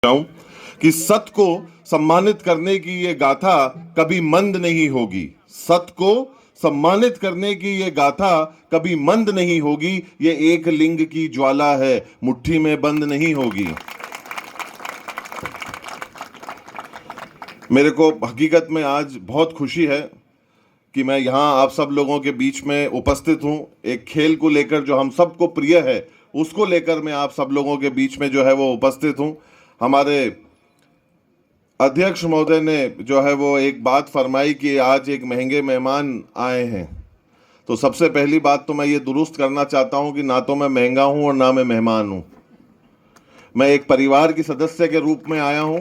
हूं कि सत्य को सम्मानित करने की ये गाथा कभी मंद नहीं होगी। सत्य को सम्मानित करने की ये गाथा कभी मंद नहीं होगी। ये एक लिंग की ज्वाला है, मुट्ठी में बंद नहीं होगी। मेरे को हकीकत में आज बहुत खुशी है कि मैं यहाँ आप सब लोगों के बीच में उपस्थित हूँ। एक खेल को लेकर जो हम सबको प्रिय है उसको लेकर मैं आप सब लोगों के बीच में जो है वो उपस्थित हूँ। हमारे अध्यक्ष महोदय ने जो है वो एक बात फरमाई कि आज एक महंगे मेहमान आए हैं। तो सबसे पहली बात तो मैं ये दुरुस्त करना चाहता हूँ कि ना तो मैं महंगा हूँ और ना मैं मेहमान हूँ। मैं एक परिवार की सदस्य के रूप में आया हूँ।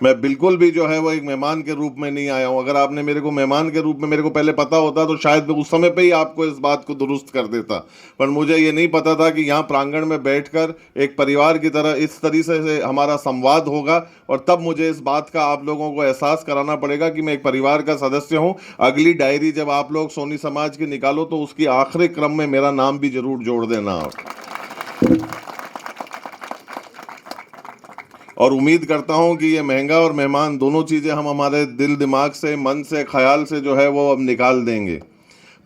मैं बिल्कुल भी जो है वो एक मेहमान के रूप में नहीं आया हूं। अगर आपने मेरे को मेहमान के रूप में मेरे को पहले पता होता तो शायद मैं उस समय पे ही आपको इस बात को दुरुस्त कर देता, पर मुझे ये नहीं पता था कि यहाँ प्रांगण में बैठकर एक परिवार की तरह इस तरीके से हमारा संवाद होगा, और तब मुझे इस बात का आप लोगों को एहसास कराना पड़ेगा कि मैं एक परिवार का सदस्य हूँ। अगली डायरी जब आप लोग सोनी समाज की निकालो तो उसकी आखिरी क्रम में मेरा नाम भी जरूर जोड़ देना और उम्मीद करता हूं कि ये महंगा और मेहमान दोनों चीज़ें हम हमारे दिल दिमाग से, मन से, ख्याल से जो है वो अब निकाल देंगे।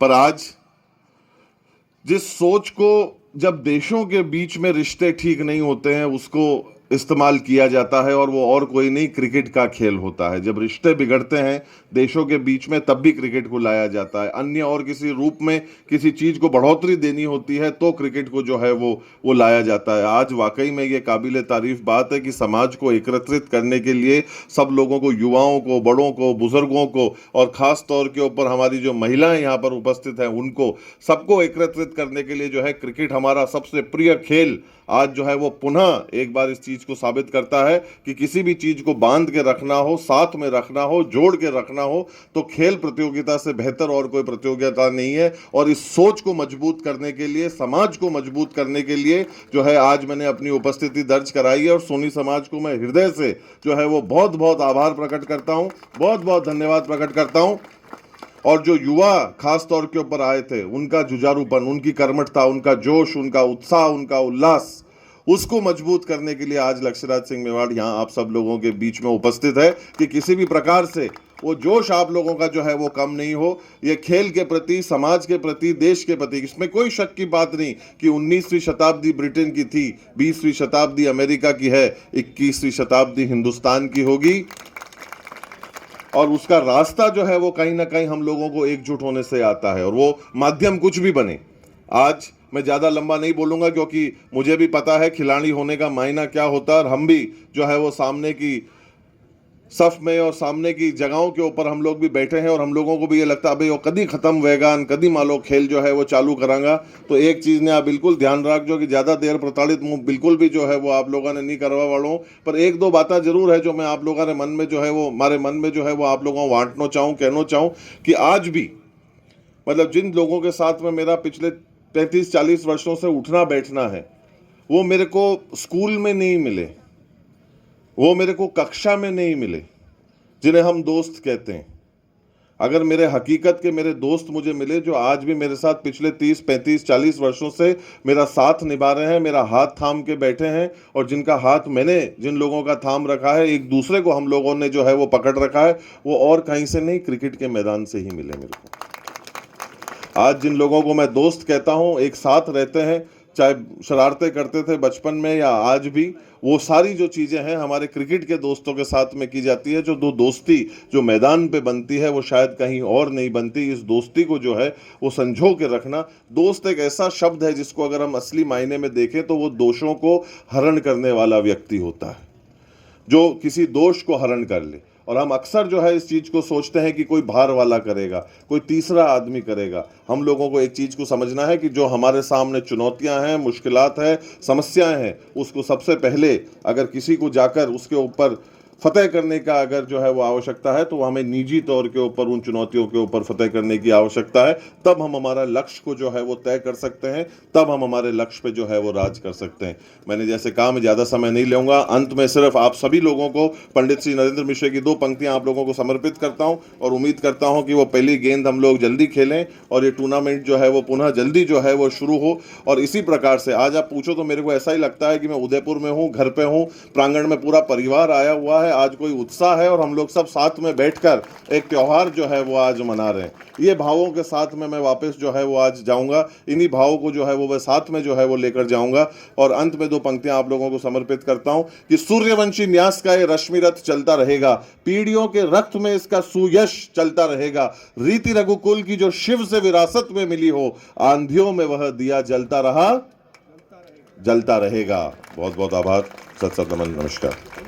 पर आज जिस सोच को जब देशों के बीच में रिश्ते ठीक नहीं होते हैं उसको इस्तेमाल किया जाता है, और वो और कोई नहीं, क्रिकेट का खेल होता है। जब रिश्ते बिगड़ते हैं देशों के बीच में तब भी क्रिकेट को लाया जाता है। अन्य और किसी रूप में किसी चीज़ को बढ़ोतरी देनी होती है तो क्रिकेट को जो है वो लाया जाता है। आज वाकई में ये काबिल तारीफ बात है कि समाज को एकत्रित करने के लिए सब लोगों को, युवाओं को, बड़ों को, बुजुर्गों को, और ख़ास तौर के ऊपर हमारी जो महिलाएं यहाँ पर उपस्थित हैं उनको सबको एकत्रित करने के लिए जो है क्रिकेट हमारा सबसे प्रिय खेल आज जो है वो पुनः एक बार इस चीज़ को साबित करता है कि किसी भी चीज़ को बांध के रखना हो, साथ में रखना हो, जोड़ के रखना हो तो खेल प्रतियोगिता से बेहतर और कोई प्रतियोगिता नहीं है। और इस सोच को मजबूत करने के लिए, समाज को मजबूत करने के लिए जो है आज मैंने अपनी उपस्थिति दर्ज कराई है, और सोनी समाज को मैं हृदय से जो है वो बहुत बहुत आभार प्रकट करता हूँ, बहुत बहुत धन्यवाद प्रकट करता हूँ। और जो युवा खास तौर के ऊपर आए थे उनका जुझारूपन, उनकी कर्मठता, उनका जोश, उनका उत्साह, उनका उल्लास, उसको मजबूत करने के लिए आज लक्ष्यराज सिंह मेवाड़ यहाँ आप सब लोगों के बीच में उपस्थित है कि किसी भी प्रकार से वो जोश आप लोगों का जो है वो कम नहीं हो। ये खेल के प्रति, समाज के प्रति, देश के प्रति, इसमें कोई शक की बात नहीं कि 19वीं शताब्दी ब्रिटेन की थी, 20वीं शताब्दी अमेरिका की है, 21वीं शताब्दी हिंदुस्तान की होगी, और उसका रास्ता जो है वो कहीं ना कहीं हम लोगों को एकजुट होने से आता है, और वो माध्यम कुछ भी बने। आज मैं ज़्यादा लंबा नहीं बोलूँगा क्योंकि मुझे भी पता है खिलाड़ी होने का मायना क्या होता है, और हम भी जो है वो सामने की सफ में और सामने की जगहों के ऊपर हम लोग भी बैठे हैं, और हम लोगों को भी ये लगता है भाई वो कदी ख़त्म वेगान, कदी मालो खेल जो है वो चालू करांगा। तो एक चीज़ ने आप बिल्कुल ध्यान रखो कि ज़्यादा देर प्रताड़ित मुँह बिल्कुल भी जो है वो आप लोगों ने नहीं करवा वालों, पर एक दो बातें जरूर है जो मैं आप लोगों ने मन में जो है वो, हमारे मन में जो है वो आप लोगों को बांटना चाहूँ, कहना चाहूँ कि आज भी मतलब जिन लोगों के साथ में मेरा पिछले 35-40 वर्षों से उठना बैठना है वो मेरे को स्कूल में नहीं मिले, वो मेरे को कक्षा में नहीं मिले, जिन्हें हम दोस्त कहते हैं। अगर मेरे हकीकत के मेरे दोस्त मुझे मिले जो आज भी मेरे साथ पिछले 30-35-40 वर्षों से मेरा साथ निभा रहे हैं, मेरा हाथ थाम के बैठे हैं, और जिनका हाथ मैंने जिन लोगों का थाम रखा है, एक दूसरे को हम लोगों ने जो है वो पकड़ रखा है, वो और कहीं से नहीं, क्रिकेट के मैदान से ही मिले मेरे को। आज जिन लोगों को मैं दोस्त कहता हूँ, एक साथ रहते हैं, चाहे शरारतें करते थे बचपन में या आज भी, वो सारी जो चीज़ें हैं हमारे क्रिकेट के दोस्तों के साथ में की जाती है। जो दो दोस्ती जो मैदान पे बनती है वो शायद कहीं और नहीं बनती। इस दोस्ती को जो है वो संजो के रखना। दोस्त एक ऐसा शब्द है जिसको अगर हम असली मायने में देखें तो वो दोषों को हरण करने वाला व्यक्ति होता है, जो किसी दोष को हरण कर ले। और हम अक्सर जो है इस चीज़ को सोचते हैं कि कोई बाहर वाला करेगा, कोई तीसरा आदमी करेगा। हम लोगों को एक चीज़ को समझना है कि जो हमारे सामने चुनौतियां हैं, मुश्किलात हैं, समस्याएं हैं, उसको सबसे पहले अगर किसी को जाकर उसके ऊपर फतेह करने का अगर जो है वो आवश्यकता है, तो हमें निजी तौर के ऊपर उन चुनौतियों के ऊपर फतेह करने की आवश्यकता है। तब हम हमारा लक्ष्य को जो है वो तय कर सकते हैं, तब हम हमारे लक्ष्य पे जो है वो राज कर सकते हैं। मैंने जैसे कहा, मैं ज़्यादा समय नहीं लूँगा। अंत में सिर्फ आप सभी लोगों को पंडित श्री नरेंद्र मिश्र की 2 पंक्तियाँ आप लोगों को समर्पित करता हूँ और उम्मीद करता हूँ कि वो पहली गेंद हम लोग जल्दी खेलें और ये टूर्नामेंट जो है वो पुनः जल्दी जो है वो शुरू हो। और इसी प्रकार से आज आप पूछो तो मेरे को ऐसा ही लगता है कि मैं उदयपुर में हूँ, घर पे हूँ, प्रांगण में पूरा परिवार आया हुआ है, आज कोई उत्साह है और हम लोग सब साथ में बैठकर एक त्यौहार जो है वो आज मना रहे हैं। ये भावों के साथ में मैं वापस जो है वो आज जाऊंगा, इन्हीं भावों को जो है वो मैं साथ में जो है वो लेकर जाऊंगा। और अंत में 2 पंक्तियां आप लोगों को समर्पित करता हूं कि सूर्यवंशी न्यास का ये रश्मि रथ चलता रहेगा, पीढ़ियों के रक्त में इसका सुयश चलता रहेगा, रीति रघुकुल की जो शिव से विरासत में मिली हो, आंधियों में वह दिया जलता रहा, जलता रहेगा। बहुत बहुत आभार। सत सत नमन, नमस्कार।